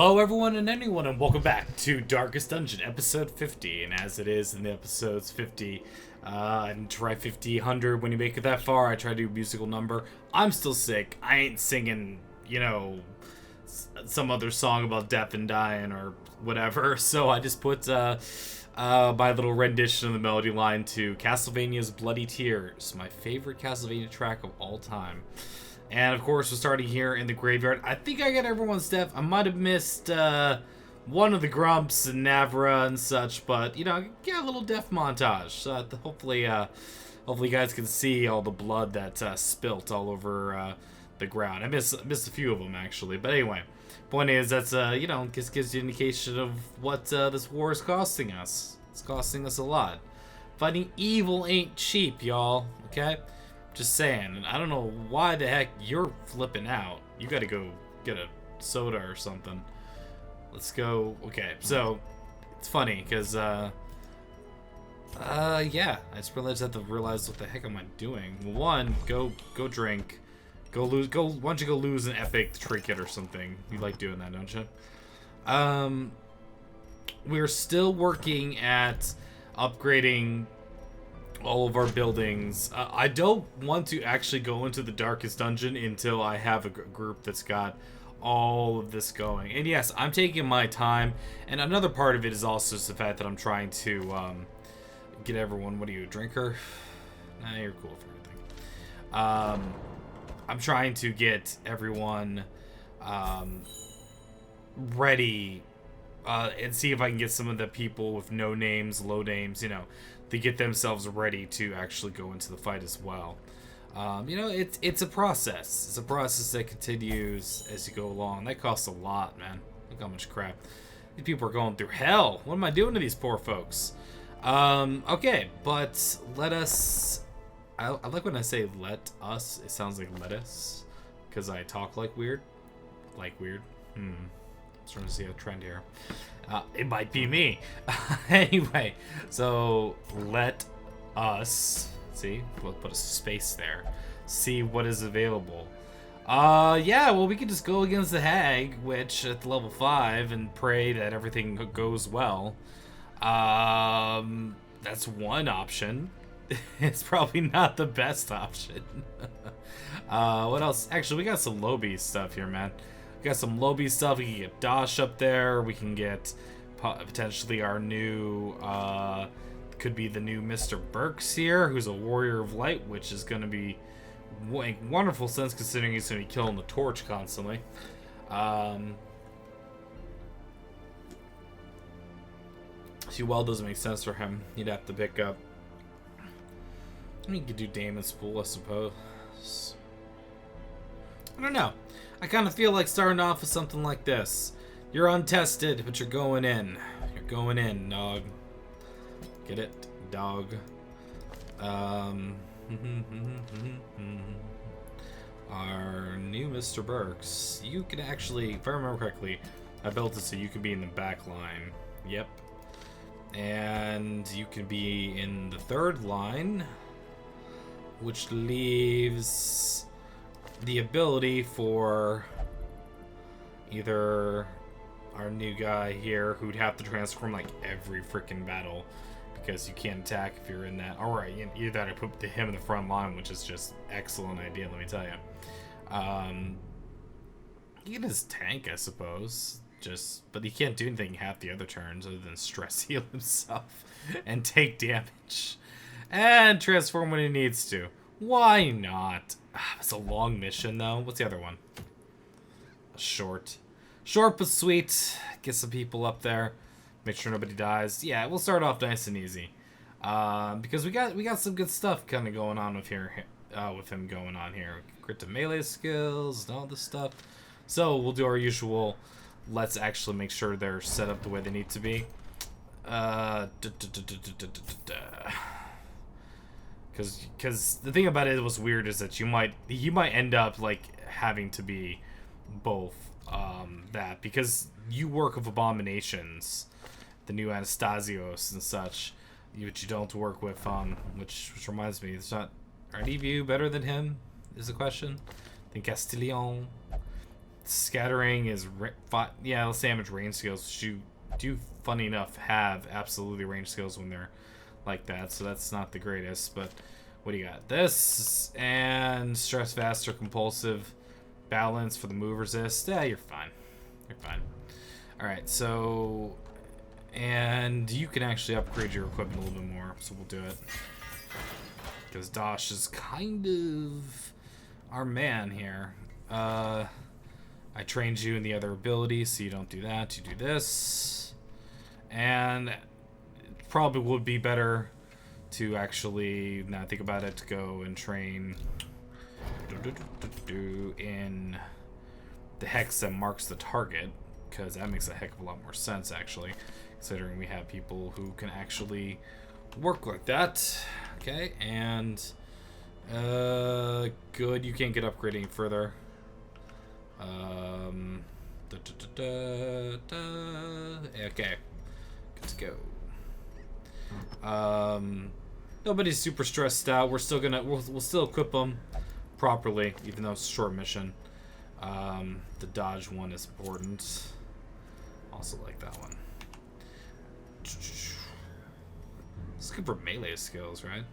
Hello everyone and anyone, and welcome back to Darkest Dungeon, episode 50. And as it is in the episodes 50, and try 50, 100, when you make it that far, I try to do a musical number. I'm still sick. I ain't singing, some other song about death and dying or whatever. So I just put my little rendition of the melody line to Castlevania's Bloody Tears, my favorite Castlevania track of all time. And of course, we're starting here in the graveyard. I think I got everyone's death. I might have missed one of the Grumps and Navra and such, but get a little death montage. So hopefully you guys can see all the blood that spilt all over the ground. I missed a few of them actually, but anyway, point is that's just gives you an indication of what this war is costing us. It's costing us a lot. Fighting evil ain't cheap, y'all. Okay. Just saying, and I don't know why the heck you're flipping out. You gotta go get a soda or something. Let's go. Okay, so it's funny because yeah, I just have to realize what the heck am I doing. One, go drink, why don't you go lose an epic trinket or something? You like doing that, don't you? We're still working at upgrading all of our buildings. I don't want to actually go into the Darkest Dungeon until I have a group that's got all of this going. And yes, I'm taking my time. And another part of it is also just the fact that I'm trying to get everyone. What are you, a drinker? Nah, you're cool for everything. I'm trying to get everyone ready and see if I can get some of the people with no names, low names, to get themselves ready to actually go into the fight as well. It's a process. It's a process that continues as you go along. That costs a lot, man. Look how much crap. These people are going through hell. What am I doing to these poor folks? Okay, but let us... I like when I say let us. It sounds like lettuce, because I talk like weird. I'm starting to see a trend here. It might be me. Anyway, so let us see. We'll put a space there. See what is available. Yeah. Well, we could just go against the hag, which at level 5, and pray that everything goes well. That's one option. It's probably not the best option. What else? Actually, we got some Lobby stuff here, man. We got some Lobby stuff. We can get Dosh up there. We can get potentially our new, could be the new Mr. Burks here, who's a Warrior of Light, which is going to be make wonderful sense considering he's going to be killing the torch constantly. See, well, doesn't make sense for him. He'd have to pick up. I mean, you could do Damon Spool, I suppose. I don't know. I kind of feel like starting off with something like this. You're untested, but you're going in. You're going in, dog. Get it, dog. Our new Mr. Burks. You can actually, if I remember correctly, I built it so you can be in the back line. Yep. And you can be in the third line, which leaves the ability for either our new guy here, who'd have to transform like every freaking battle because you can't attack if you're in that. Alright, either that or put him in the front line, which is just excellent idea, let me tell you. He can just tank, I suppose. But he can't do anything half the other turns other than stress heal himself and take damage. And transform when he needs to. Why not? It's a long mission, though. What's the other one? Short but sweet. Get some people up there. Make sure nobody dies. Yeah, we'll start off nice and easy. Because we got some good stuff kind of going on with him going on here. Crit to melee skills and all this stuff. So we'll do our usual. Let's actually make sure they're set up the way they need to be. Because the thing about it was weird is that you might end up like having to be both that, because you work with abominations, the new Anastasios and such, which you don't work with which reminds me, it's not, are any of you better than him is the question? I think Castillon. Scattering is yeah, let's damage range skills, which you do, funny enough, have absolutely range skills when they're like that, so that's not the greatest. But what do you got? This and stress faster, compulsive, balance for the move resist. Yeah, you're fine. You're fine. All right, so and you can actually upgrade your equipment a little bit more, so we'll do it because Dosh is kind of our man here. I trained you in the other abilities, so you don't do that. You do this. And it probably would be better to actually, now think about it, to go and train in the hex that marks the target, because that makes a heck of a lot more sense, actually, considering we have people who can actually work like that. Okay, and good, you can't get upgraded any further. Okay, good to go. Nobody's super stressed out. We're still gonna we'll still equip them properly, even though it's a short mission. The dodge one is important. Also like that one. Let's go for melee skills, right?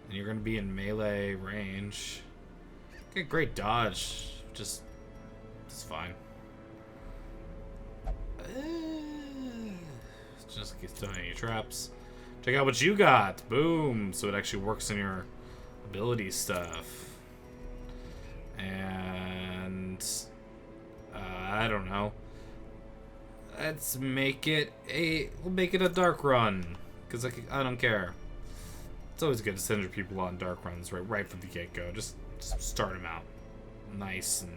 And you're gonna be in melee range. Okay, great dodge. Just, it's fine. Just keep throwing any traps. Check out what you got. Boom. So it actually works in your ability stuff. And I don't know. Let's make it we'll make it a dark run, because I don't care. It's always good to send your people on dark runs right from the get-go. Just start them out nice and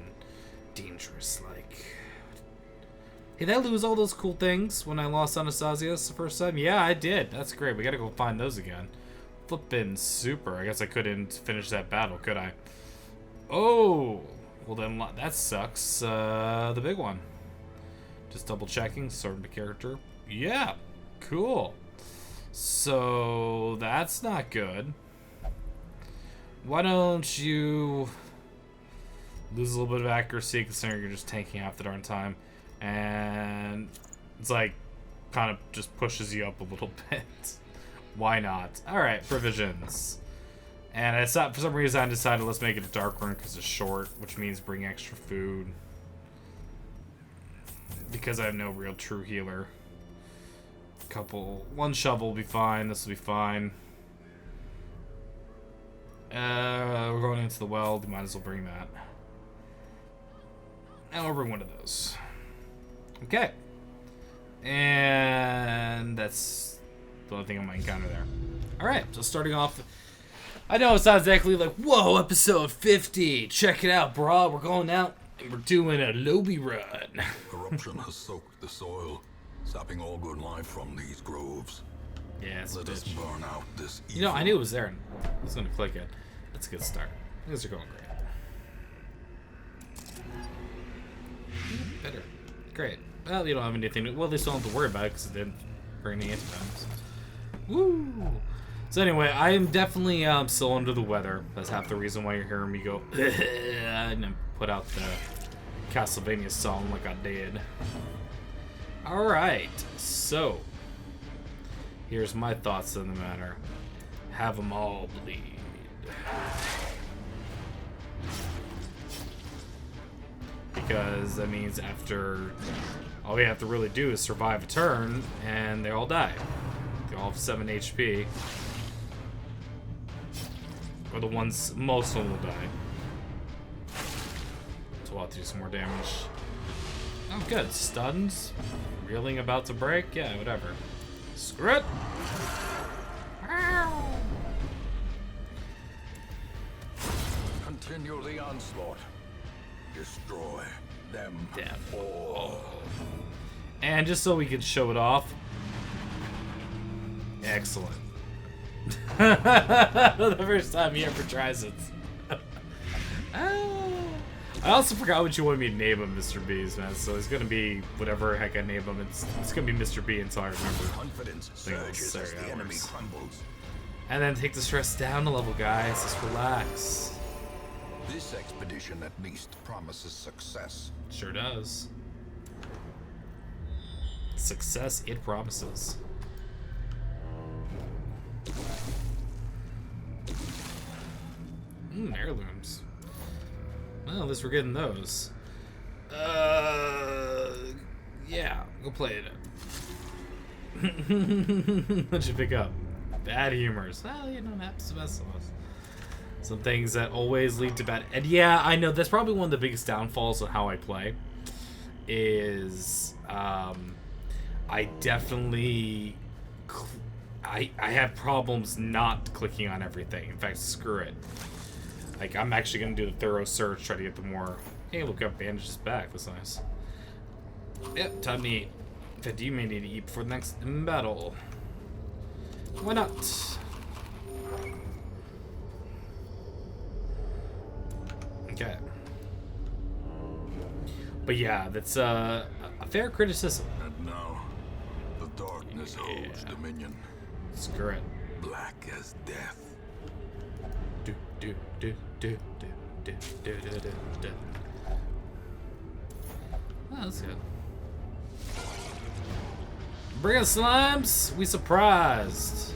dangerous like. Hey, did I lose all those cool things when I lost Anastasius the first time? Yeah, I did. That's great. We gotta go find those again. Flippin' super. I guess I couldn't finish that battle, could I? Oh, well then that sucks. The big one. Just double checking. Sort of character. Yeah, cool. So that's not good. Why don't you lose a little bit of accuracy, considering you're just tanking half the darn time, and it's like kind of just pushes you up a little bit. Why not? All right, provisions. And it's not, for some reason I decided let's make it a dark run because it's short, which means bring extra food. Because I have no real true healer. One shovel will be fine. This will be fine. We're going into the well. We might as well bring that. And we'll bring one of those. Okay. And that's the only thing I might encounter there. Alright, so starting off, I know it's not exactly like, whoa, episode 50. Check it out, bro. We're going out and we're doing a lobby run. Corruption has soaked the soil, sapping all good life from these groves. Yeah, it's Let us burn out this evil. You know, I knew it was there. I was going to click it. That's a good start. Things are going great. Better. Great. Well, you don't have anything. Well, they still don't have to worry about it because it didn't bring any antidotes. Woo! So anyway, I am definitely still under the weather. That's half the reason why you're hearing me go and put out the Castlevania song like I did. Alright, so here's my thoughts on the matter. Have them all bleed. Because that means after, all we have to really do is survive a turn and they all die. They all have 7 HP. Or the ones, most of them will die. So we'll have to do some more damage. Oh good, stuns. Reeling about to break? Yeah, whatever. Screw it! Continue the onslaught. Destroy them all. And just so we can show it off. Excellent. The first time he ever tries it. I also forgot what you wanted me to name him, Mr. B's, man. So it's gonna be whatever heck I name him. It's gonna be Mr. B until I remember. Confidence surges as the enemy crumbles. And then take the stress down a level, guys. Just relax. This expedition at least promises success. Sure does. Success it promises. Heirlooms. Well, at least we're getting those. Yeah, go play it. What'd you pick up? Bad humors. Well, you know, that's the best of us. Some things that always lead to bad. And yeah, I know that's probably one of the biggest downfalls of how I play. Is I definitely I have problems not clicking on everything. In fact, screw it. Like, I'm actually gonna do the thorough search, try to get the more. Hey, look up, bandages back. That's nice. Yep, time to eat. In fact, you may need to eat before the next battle. Why not? Okay. But yeah, that's a fair criticism. And now, the darkness holds dominion. Screw it. Black as death. Do do do do do do do do do do. Oh, that's good. Bring us slimes. We surprised.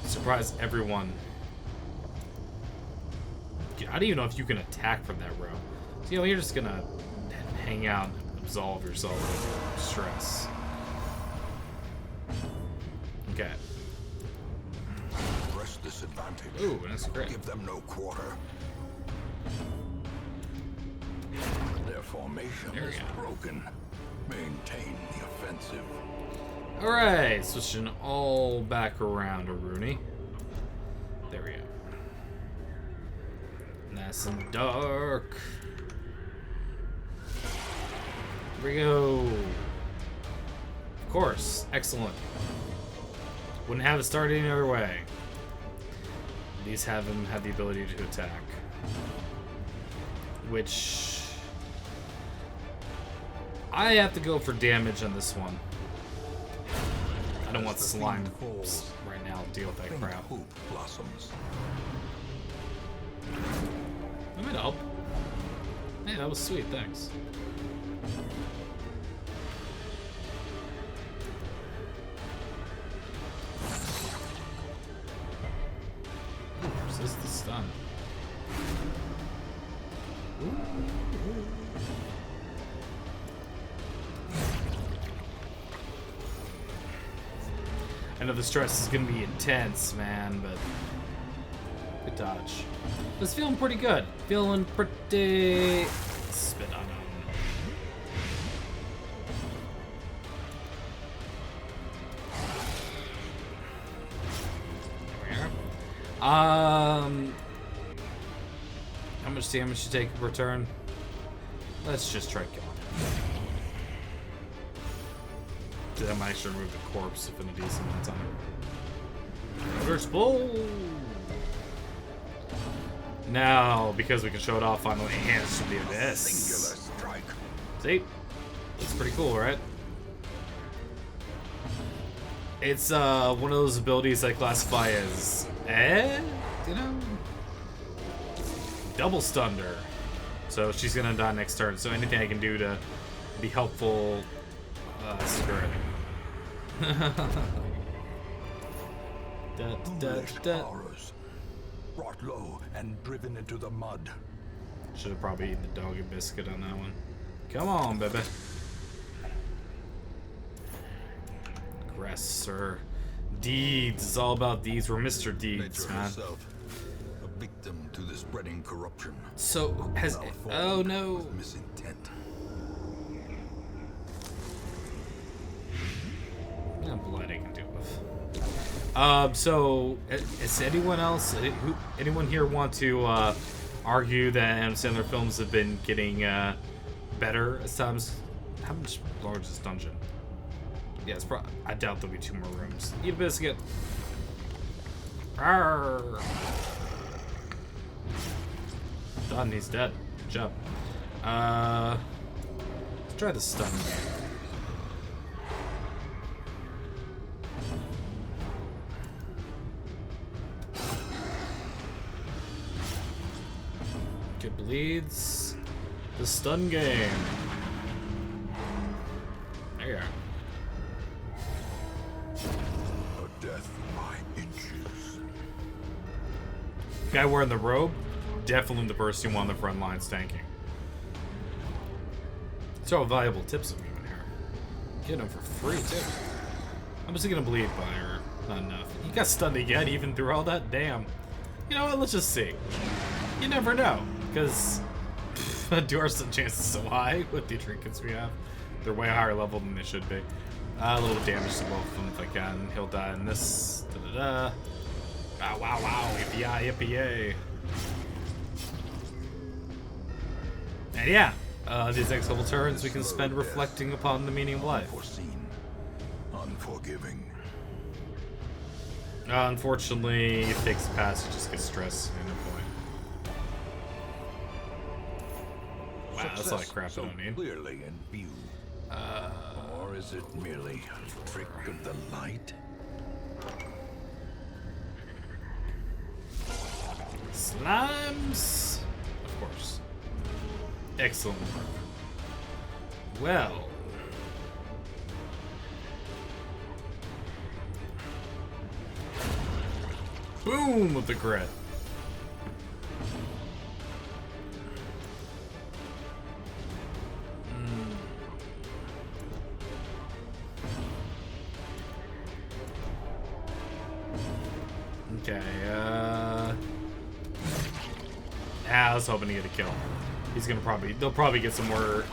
Surprised everyone. I don't even know if you can attack from that row. So, you know, you're just gonna hang out and absolve yourself of stress. Okay. Press this advantage. Ooh, that's great. Give them no quarter. Their formation There we is go. broken. Maintain the offensive. Alright, switching all back around to Rooney. There we go. Nice and dark. Here we go. Of course. Excellent. Wouldn't have it started any other way. These have them have the ability to attack. Which I have to go for damage on this one. I don't want slime right now to deal with that crap. Hope blossoms. That might help. Hey, that was sweet, thanks. Ooh, resist the stun. I know the stress is gonna be intense, man, but good dodge. It's feeling pretty good. Feeling pretty. Spit on him. There we are. How much damage you take per turn? Let's just try killing him. That might actually remove the corpse if in a decent amount of time. First blow! Now, because we can show it off on the hands to the abyss. Singular strike. See? Looks pretty cool, right? It's one of those abilities I classify as you know? Double stunned her. So she's gonna die next turn. So anything I can do to be helpful, screw it. Foolish horrors. Brought low and driven into the mud. Should have probably eaten the dog and biscuit on that one. Come on, baby. Aggressor. Deeds. It's all about deeds. We're Mr. Deeds, Nature man. herself, a victim to the spreading corruption. So, has... Malformed Oh, no. with misintent. No blood I can deal with. So, is anyone else... Anyone here want to argue that Adam Sandler films have been getting better as times... How much large is this dungeon? Yeah, it's probably... I doubt there'll be 2 more rooms. Eat a biscuit. Arrgh. Done, he's dead. Good job. Let's try the stun game. Good bleeds. The stun game. There you are. A death by inches. Guy wearing the robe, definitely the person you want on the front lines tanking. So valuable tips I'm giving here. Get him for free too. I'm just gonna bleed by her. Not enough. He got stunned again, even through all that. Damn. You know what? Let's just see. You never know, because our stun chance is so high with the trinkets we have. They're way higher level than they should be. A little damage to both of them if I can. He'll die in this. Da-da-da. Wow, wow, wow. Yippee-yi, yippee-yay. And yeah, these next couple turns we can spend reflecting upon the meaning of life. Unforeseen, unforgiving. Unfortunately, if it takes a pass, you just get stressed. No point. Wow, that's a lot of crap I don't need. Clearly in view. Or is it merely a trick of the light? Slimes! Of course. Excellent. Well. Boom with the crit. Okay, I was hoping to get a kill. He's gonna they'll probably get some more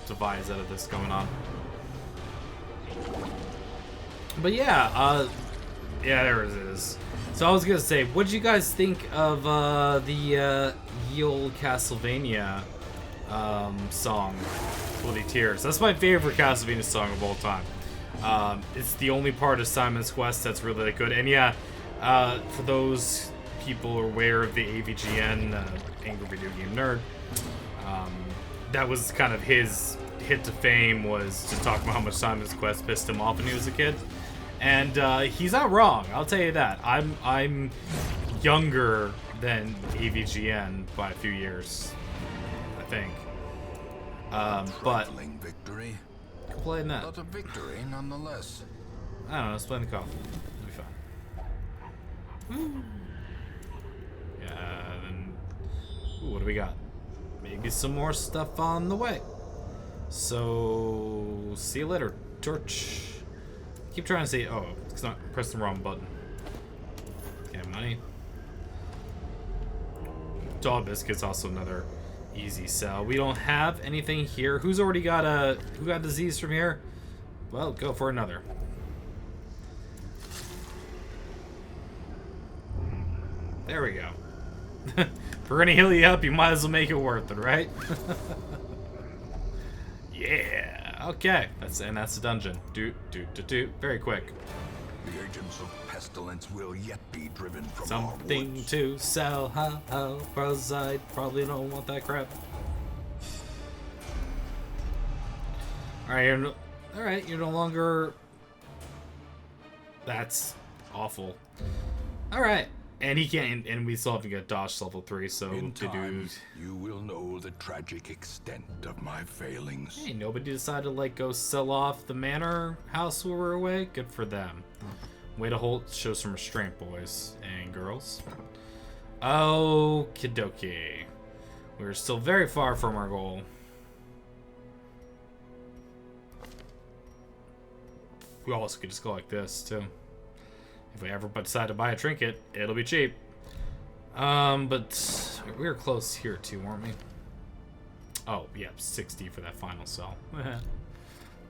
divides out of this going on. But yeah, yeah, there it is. So I was gonna say, what did you guys think of the Ziyal Castlevania song, Bloody Tears? That's my favorite Castlevania song of all time. It's the only part of Simon's Quest that's really good. And yeah, for those people who are aware of the AVGN, Angry Video Game Nerd, that was kind of his hit to fame, was to talk about how much Simon's Quest pissed him off when he was a kid. And he's not wrong, I'll tell you that. I'm younger than AVGN by a few years, I think. But Victory, playing that. but a victory nonetheless. I don't know, let's play in the coffee. It'll be fine. Yeah, then. Ooh, what do we got? Maybe some more stuff on the way. So, see you later, Torch. Keep trying to say, oh, it's not pressing the wrong button. Okay, money. Dog Biscuit's also another easy sell. We don't have anything here. Who's already got who got disease from here? Well, go for another. There we go. If we're gonna heal you up, you might as well make it worth it, right? Yeah. Okay. That's the dungeon. Do. Very quick. The agents of pestilence will yet be driven from Something our woods. to sell. How? Cause I probably don't want that crap. All right. You're no longer. That's awful. All right. And he can't, and we still have to get dodge level 3, so In to time, do. you will know the tragic extent of my failings. Hey, nobody decided to like go sell off the manor house while we're away. Good for them. Way to show some restraint, boys and girls. Okie dokie. We're still very far from our goal. We also could just go like this too. If we ever decide to buy a trinket, it'll be cheap. But we were close here too, weren't we? Oh, yeah, 60 for that final sell.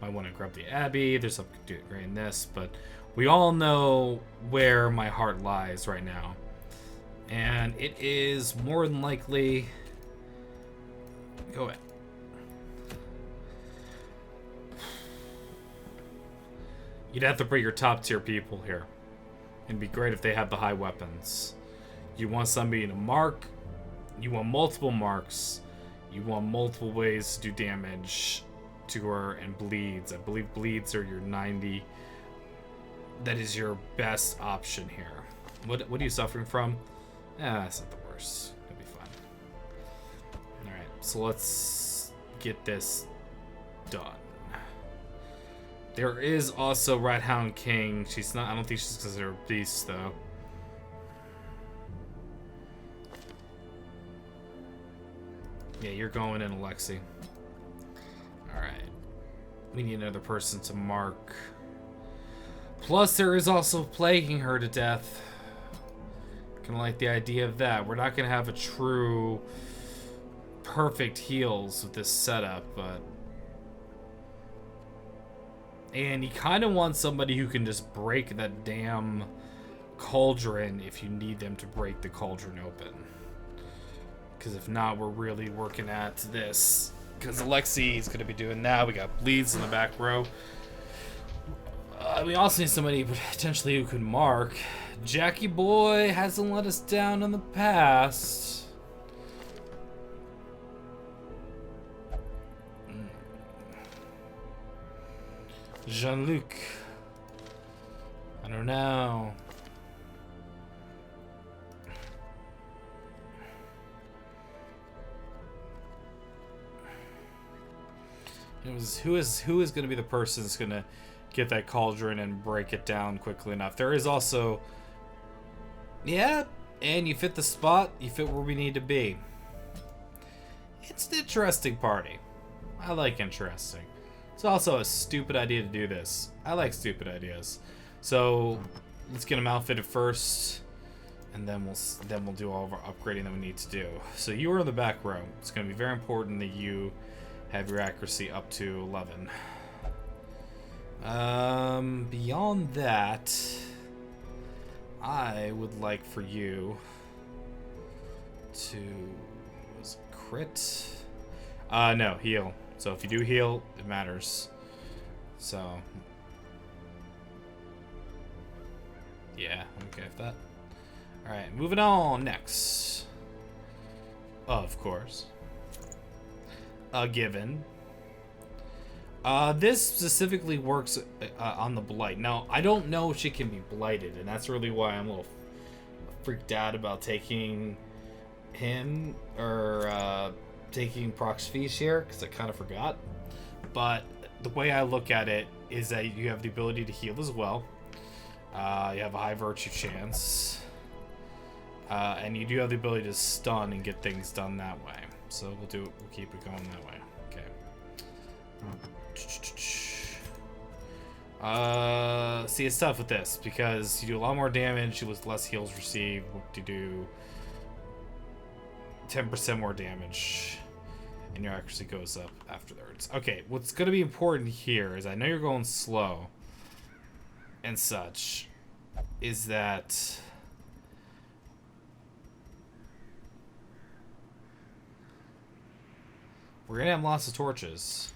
Might want to grab the Abbey. There's something to do great in this, but we all know where my heart lies right now. And it is more than likely... Go ahead. You'd have to bring your top tier people here. It'd be great if they have the high weapons. You want somebody to mark. You want multiple marks. You want multiple ways to do damage to her, and bleeds. I believe bleeds are your 90. That is your best option here. What are you suffering from? That's not the worst. It'll be fine. So let's get this done. There is also Rat Hound King. She's not. I don't think she's considered a beast though. Yeah, you're going in, Alexi. All right. We need another person to mark. Plus, there is also plaguing her to death. Kind of like the idea of that. We're not gonna have a true perfect heals with this setup, but. And you kind of want somebody who can just break that damn cauldron if you need them to break the cauldron open. Because if not, we're really working at this. Because Alexi's going to be doing that. We got bleeds in the back row. We also need somebody potentially who can mark. Jackie Boy hasn't let us down in the past. Jean-Luc. I don't know. Who is going to be the person that's going to get that cauldron and break it down quickly enough? There is also, yeah, and you fit the spot. You fit where we need to be. It's an interesting party. I like interesting. It's also a stupid idea to do this. I like stupid ideas. So let's get them outfitted first, and then we'll do all of our upgrading that we need to do. So you are in the back row. It's going to be very important that you have your accuracy up to 11. Beyond that, I would like for you to crit. No, heal. So if you do heal, it matters. So yeah, I'm okay with that. Alright, moving on next. Of course. A given. This specifically works on the blight. Now, I don't know if she can be blighted, and that's really why I'm a little freaked out about taking him, or taking Prox Feast here, because I kind of forgot. But the way I look at it is that you have the ability to heal as well. You have a high virtue chance. And you do have the ability to stun and get things done that way. So we'll keep it going that way. Okay. See, it's tough with this because you do a lot more damage with less heals received. What do you do? 10% more damage, and your accuracy goes up afterwards. Okay, what's going to be important here is I know you're going slow and such, is that we're going to have lots of torches.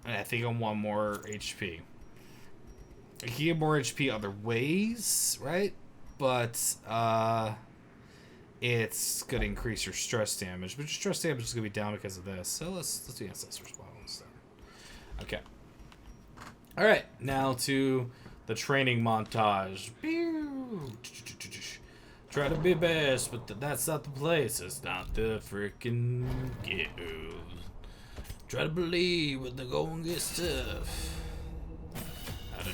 And I think I want more HP. I can get more HP other ways, right? But, it's going to increase your stress damage. But your stress damage is going to be down because of this. So let's do Ancestor's Bottle instead. Okay. Alright, now to the training montage. Try to be best, but that's not the place. It's not the freaking guild. Try to believe when they go and get stuff.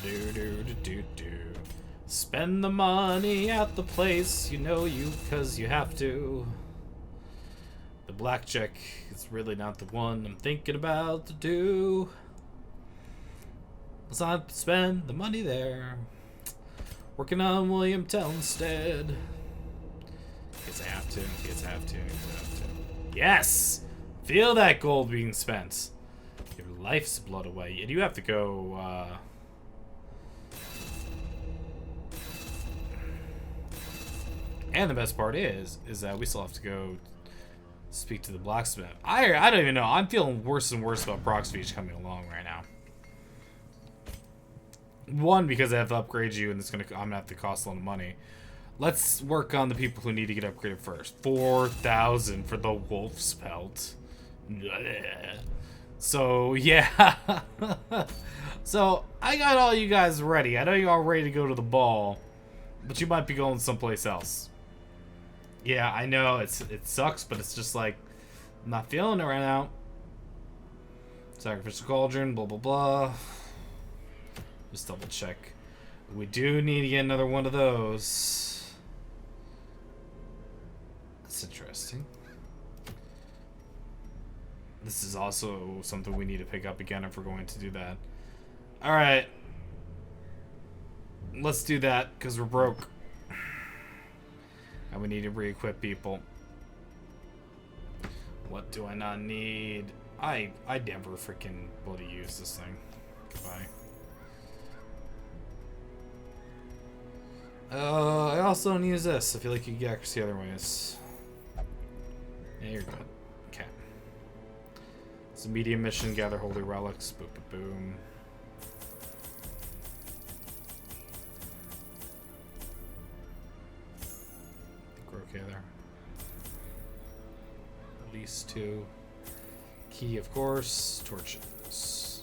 Do. Spend the money at the place, you know you, cause you have to. The blackjack is really not the one I'm thinking about to do. Let's not spend the money there. Working on William Tell instead. Guess I have to. Yes! Feel that gold being spent. Your life's blood away. And you have to go, And the best part is that we still have to go speak to the blacksmith. I don't even know. I'm feeling worse and worse about Prox Feast coming along right now. One, because I have to upgrade you, and I'm gonna have to cost a lot of money. Let's work on the people who need to get upgraded first. 4,000 for the wolf's pelt. So yeah. So I got all you guys ready. I know you're all ready to go to the ball, but you might be going someplace else. Yeah, I know it sucks, but it's just like I'm not feeling it right now. Sacrificial cauldron, blah blah blah. Just double check. We do need to get another one of those. That's interesting. This is also something we need to pick up again if we're going to do that. Alright. Let's do that, because we're broke. And we need to re-equip people. What do I not need? I never freaking bloody use this thing. Goodbye. I also don't use this. I feel like you can get accuracy other ways. Yeah, you're good. Okay. It's a medium mission. Gather holy relics. Boom, boom, boom. I think we're okay there. At least 2. Key, of course. Torches.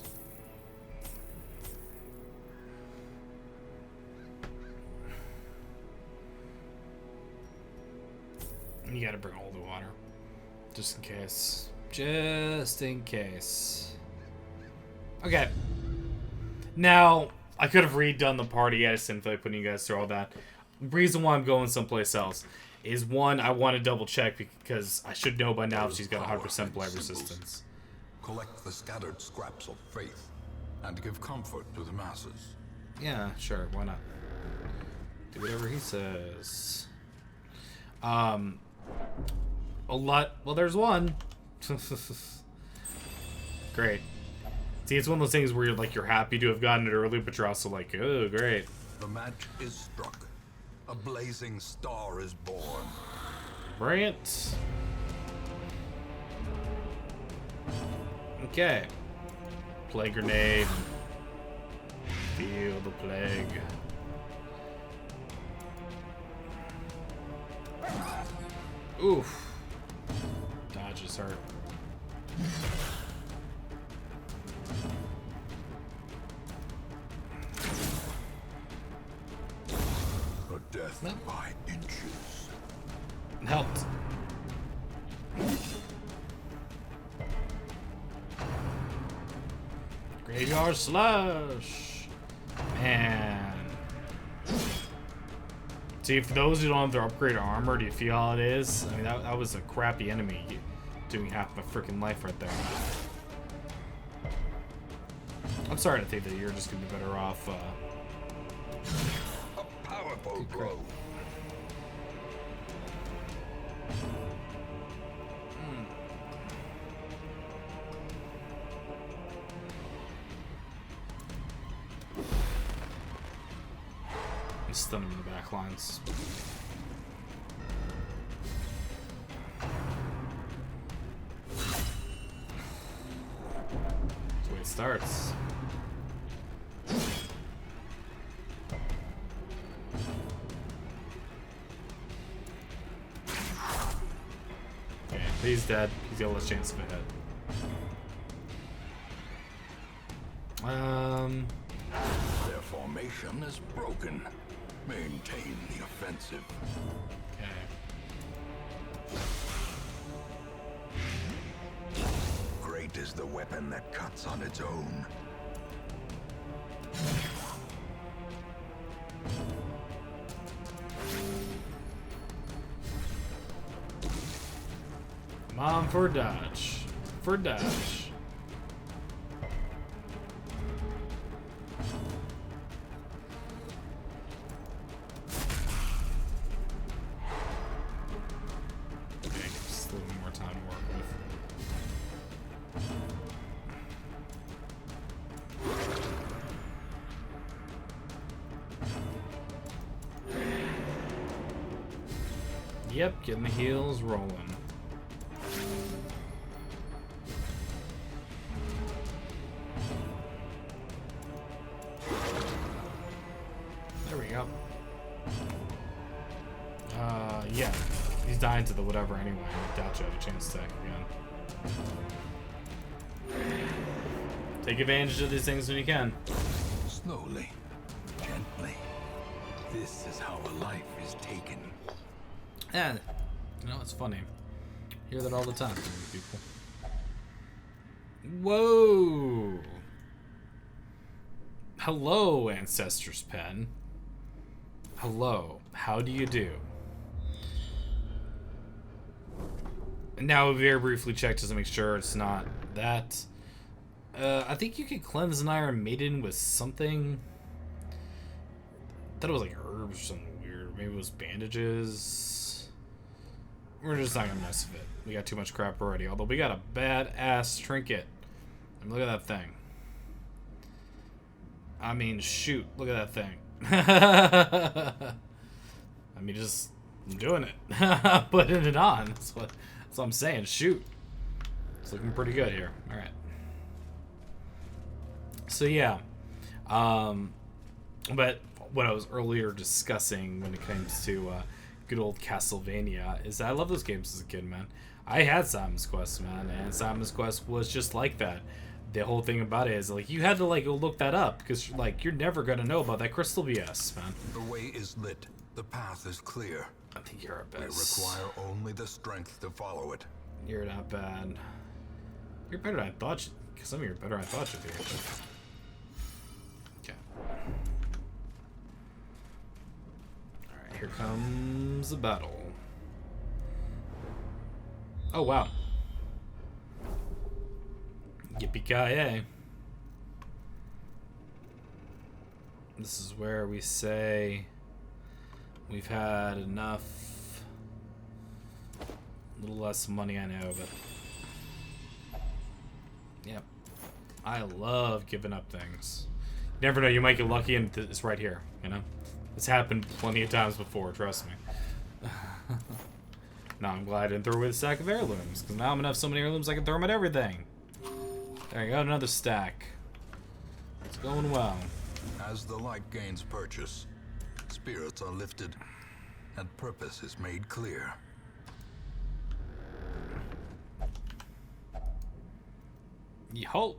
You gotta bring all the water. Just in case. Just in case. Okay. Now, I could have redone the party. I just didn't feel like putting you guys through all that. The reason why I'm going someplace else is, one, I want to double check because I should know by now if she's got 100% blight resistance. Collect the scattered scraps of faith and give comfort to the masses. Yeah, sure. Why not? Do whatever he says. A lot. Well, there's one. Great. See, it's one of those things where you're happy to have gotten it early, but you're also like, oh, great. The match is struck. A blazing star is born. Bring it. Okay. Plague grenade. Feel the plague. Oof. Dodges hurt. A death by inches. Helped. Graveyard slash. Man. See, for those who don't have their upgraded armor, do you feel how it is? I mean, that was a crappy enemy doing half my freaking life right there. I'm sorry to think that you're just gonna be better off. A powerful blow. Stun him in the back lines. That's the way it starts. Okay, he's dead. He's got less chance of a hit. Their formation is broken. Maintain the offensive. Okay. Great is the weapon that cuts on its own. Come on for dodge. For dodge. Yep, getting the heels rolling. There we go. Yeah. He's dying to the whatever anyway. I doubt you have a chance to attack again. Take advantage of these things when you can. Slowly, gently. This is how a life is taken. Yeah, You know, it's funny. Hear that all the time from people. Whoa! Hello, Ancestor's Pen. Hello. How do you do? And now we very briefly check just to make sure it's not that. I think you could cleanse an Iron Maiden with something. I thought it was like herbs or something weird. Maybe it was bandages. We're just not gonna mess with it. We got too much crap already. Although we got a badass trinket. I mean, look at that thing. I mean, shoot. Look at that thing. I mean, just I'm doing it. Putting it on. That's what I'm saying. Shoot. It's looking pretty good here. All right. So yeah. But what I was earlier discussing when it comes to good old Castlevania is that I love those games as a kid, man. I had Simon's Quest, man, and Simon's Quest was just like that. The whole thing about it is like you had to like go look that up because like you're never gonna know about that crystal BS, man. The way is lit. The path is clear. I think you're our We best. require only the strength to follow it. You're not bad. You're better than I thought. Some of you are better than I thought you'd be. Okay. All right, here comes the battle. Oh wow. Yippee-ki-yay. This is where we say we've had enough. A little less money, I know, but yep. I love giving up things. You never know, you might get lucky and it's right here, you know? It's happened plenty of times before, trust me. Now I'm glad I didn't throw away the stack of heirlooms, because now I'm gonna have so many heirlooms I can throw them at everything. There you go, another stack. It's going well. As the light gains purchase, spirits are lifted, and purpose is made clear. Ye halt.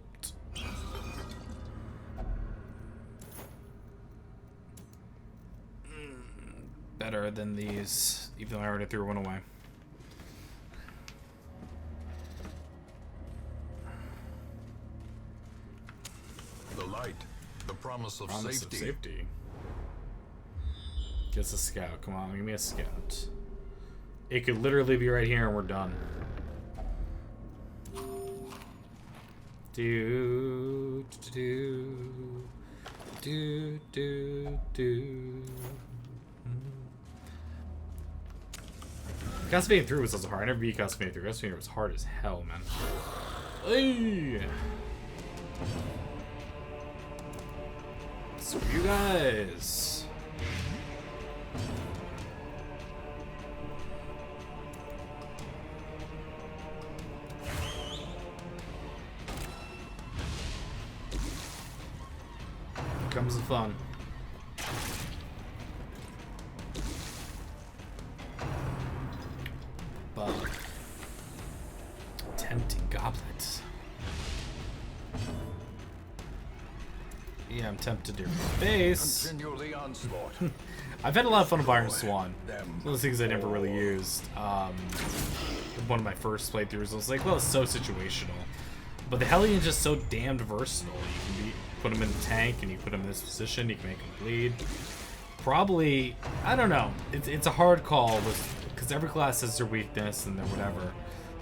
Better than these, even though I already threw one away. The light, the promise of safety. Gets a scout. Come on, give me a scout. It could literally be right here and we're done. Do do do do do. Castlevania 3 was also hard. I never beat Castlevania 3. Castlevania was hard as hell, man. Hey! Screw you guys. Here comes the fun. But tempting goblets. Yeah, I'm tempted to do base. Continue the onslaught. I've had a lot of fun with Iron Swan. One of those things I never really used. One of my first playthroughs, I was like, well, it's so situational. But the Helion's just so damned versatile. You can put him in the tank, and you put him in this position, you can make him bleed. Probably, I don't know. It's a hard call, because every class has their weakness and their whatever.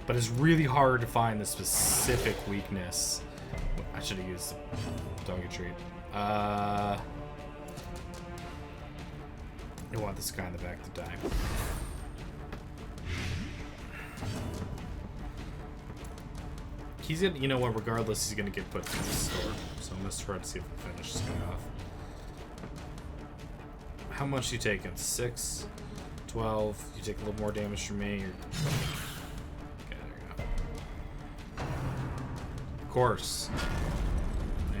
But it's really hard to find the specific weakness. I should have used the doggy treat. I want this guy in the back to die. He's gonna, you know what, regardless, he's gonna get put to the store. So I'm gonna try to see if I finish this guy off. How much you taking? 6, 12. You take a little more damage from me. Okay, there you go. Of course.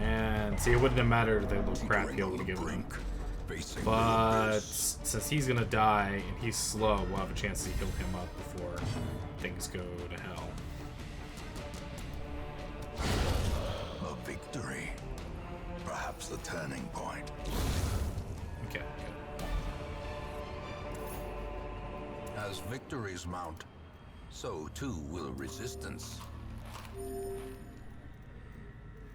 And see, it wouldn't have mattered the little crap heal to give him. But since he's gonna die and he's slow, we'll have a chance to heal him up before things go to hell. A victory. Perhaps the turning point. Okay, good. As victories mount, so too will resistance.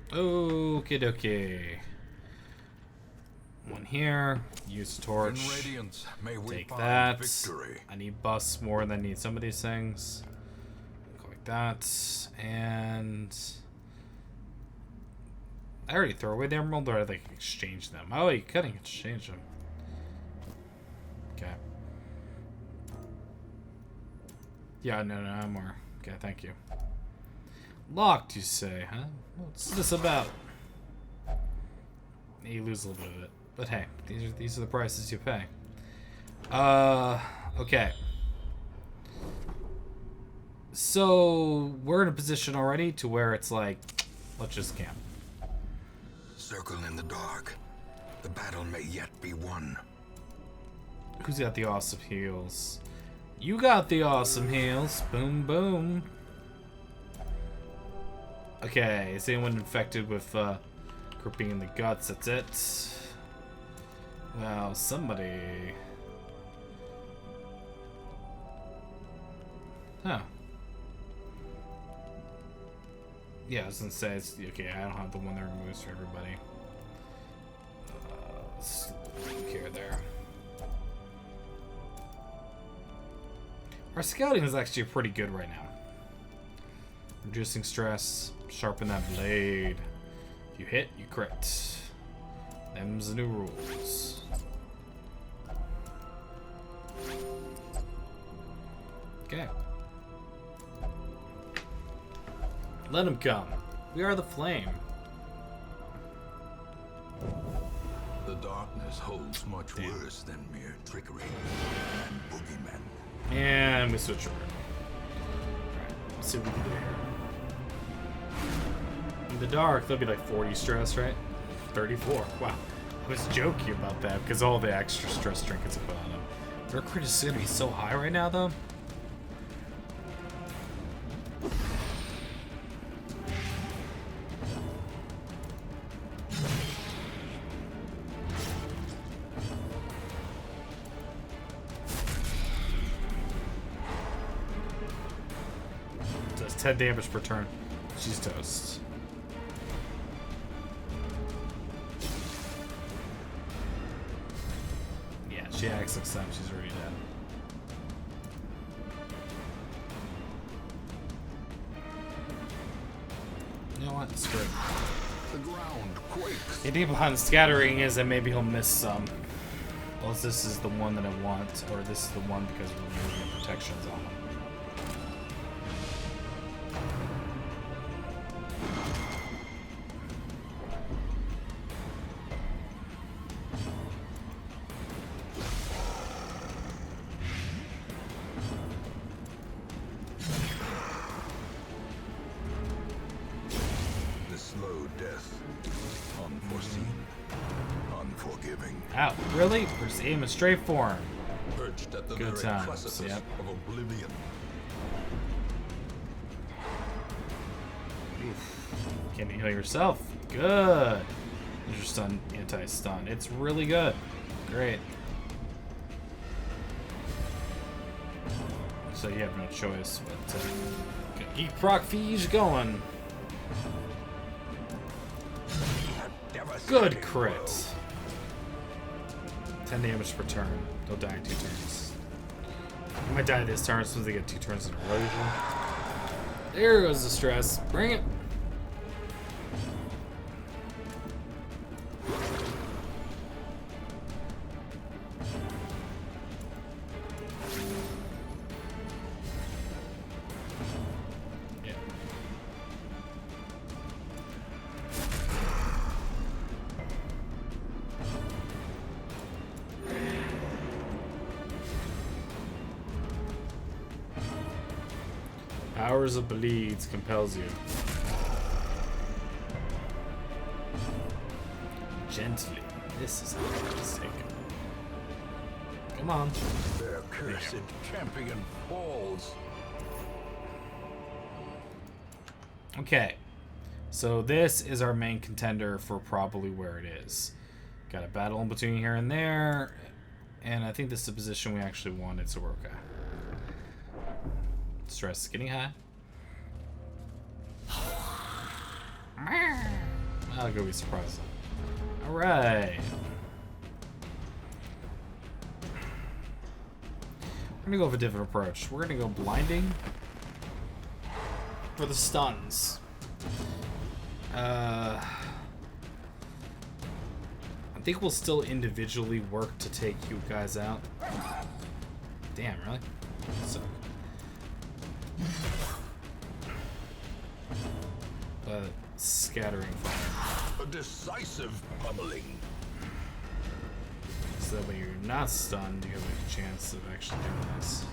Okie dokie. One here. Use torch. In Radiance, may we Take find that. victory. I need busts more than I need some of these things. Go like that. And I already throw away the emerald, or I like exchange them. Oh, you couldn't exchange them. Okay. Yeah, no more. Okay, thank you. Locked, you say, huh? What's this about? You lose a little bit of it, but hey, these are the prices you pay. Okay. So we're in a position already to where it's like, let's just camp. Circle in the dark. The battle may yet be won. Who's got the awesome heals? You got the awesome heals. Boom, boom. Okay, is anyone infected with gripping in the guts? That's it. Well, somebody. Huh. Yeah, I was gonna say, it's, okay, I don't have the one that removes for everybody. Here, there. Our scouting is actually pretty good right now. Reducing stress, sharpen that blade. If you hit, you crit. Them's the new rules. Okay. Let him come. We are the flame. The darkness holds much worse than mere trickery and boogeymen. And we switch over. Alright, let's see what we can do here. In the dark, there'll be like 40 stress, right? 34. Wow. I was joking about that because all the extra stress trinkets I put on them. Their crit is going to be so high right now, though. Does 10 damage per turn. She's toast. Yeah, she acts like some. She's already dead. You know what? Screw it. The ground quakes. The idea behind scattering is that maybe he'll miss some. Well, this is the one that I want, or this is the one because we're removing protections on him. Ow, really? We're just aiming straight for him. Perched at the Good very times, precipice yep. of oblivion. Can you heal yourself? Good. You're stun, anti-stun. It's really good. Great. So you have no choice but to keep proc fees going. Good crit. 10 damage per turn. They'll die in 2 turns. You might die this turn as soon as they get 2 turns in a row usually. There goes the stress. Bring it. Yeah. Powers of Bleeds compels you. Gently. This is how it's taken. Come on. Their cursed champion falls. Okay. So this is our main contender for probably where it is. Got a battle in between here and there. And I think this is the position we actually wanted, so we're okay. Stress is getting high. I'll go be surprised. Alright. We're gonna go with a different approach. We're gonna go blinding for the stuns. I think we'll still individually work to take you guys out. Damn, really? So. Scattering fire. A decisive pummeling. So that way you're not stunned, you have a chance of actually doing this.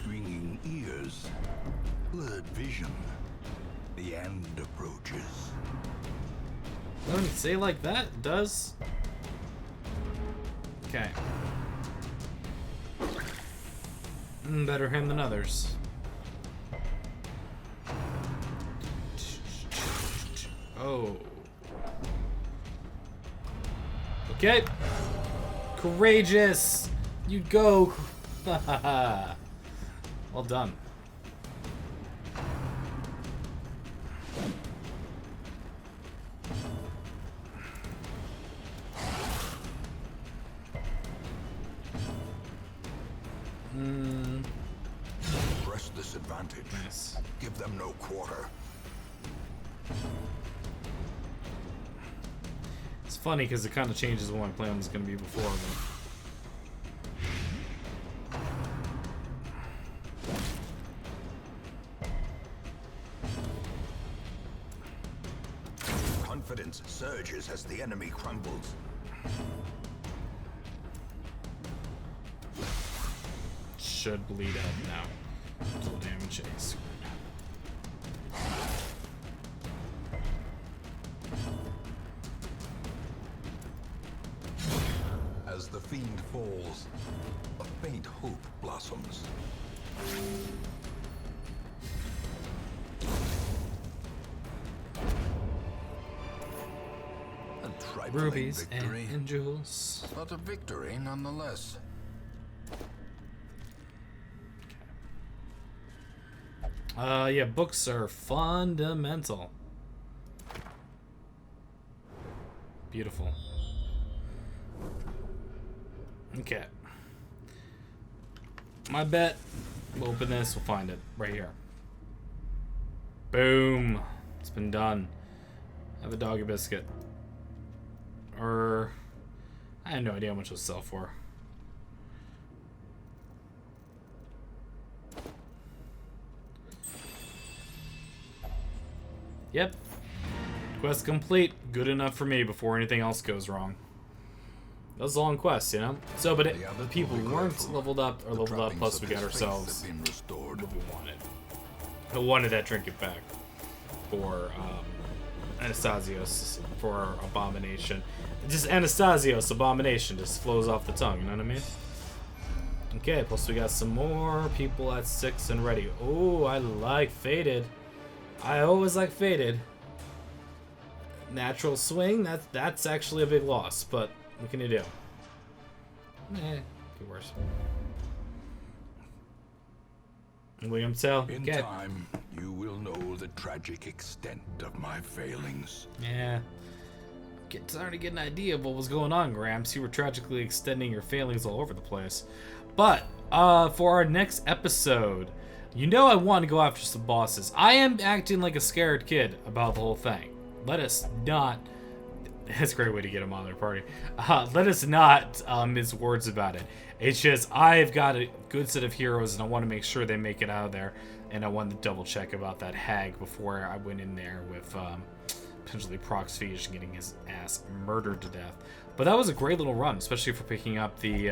Ringing ears. Blurred vision. The end approaches. When you say like that, it does. Okay. Better him than others. Oh. Okay. Courageous. You go. Well done. Press this advantage. Nice. Give them no quarter. It's funny because it kind of changes what my plan was going to be before. But... Confidence surges as the enemy crumbles. Should bleed out now. Full damage is screwed. As the fiend falls, a faint hope blossoms. A trifling Rubies victory, and jewels. but a victory nonetheless. Yeah, books are fundamental. Beautiful. Okay. My bet. We'll open this, we'll find it. Right here. Boom. It's been done. Have a doggy biscuit. Or... I have no idea how much it'll sell for. Yep. Quest complete. Good enough for me before anything else goes wrong. That was a long quest, you know? So, but the people who weren't leveled up are leveled up, plus we got ourselves what we wanted. I wanted that trinket back for Anastasios, for Abomination. Just Anastasios, Abomination, just flows off the tongue, you know what I mean? Okay, plus we got some more people at 6 and ready. Oh, I like Faded. I always like Faded. Natural swing, that's actually a big loss, but what can you do? Could worse. William Tell. In Okay. time, you will know the tragic extent of my failings. Yeah. Starting to get an idea of what was going on, Gramps. You were tragically extending your failings all over the place. But, for our next episode, you know I want to go after some bosses. I am acting like a scared kid about the whole thing. Let us not... That's a great way to get him on their party. Let us not mince words about it. It's just, I've got a good set of heroes, and I want to make sure they make it out of there. And I wanted to double check about that hag before I went in there with potentially Prox Feesh and getting his ass murdered to death. But that was a great little run, especially for picking up the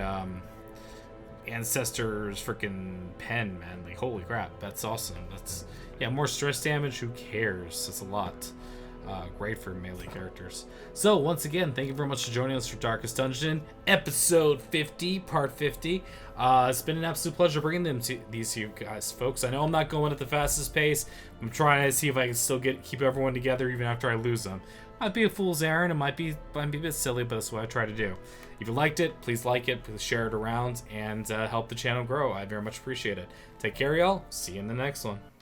Ancestor's freaking pen, man. Like, holy crap, that's awesome. That's, yeah, more stress damage, who cares? That's a lot. Great for melee characters. So once again, thank you very much for joining us for Darkest Dungeon, episode 50, part 50. It's been an absolute pleasure bringing these to you guys, folks. I know I'm not going at the fastest pace. I'm trying to see if I can still keep everyone together even after I lose them. Might be a fool's errand. It might be a bit silly, but that's what I try to do. If you liked it, please like it, please share it around, and help the channel grow. I very much appreciate it. Take care, y'all. See you in the next one.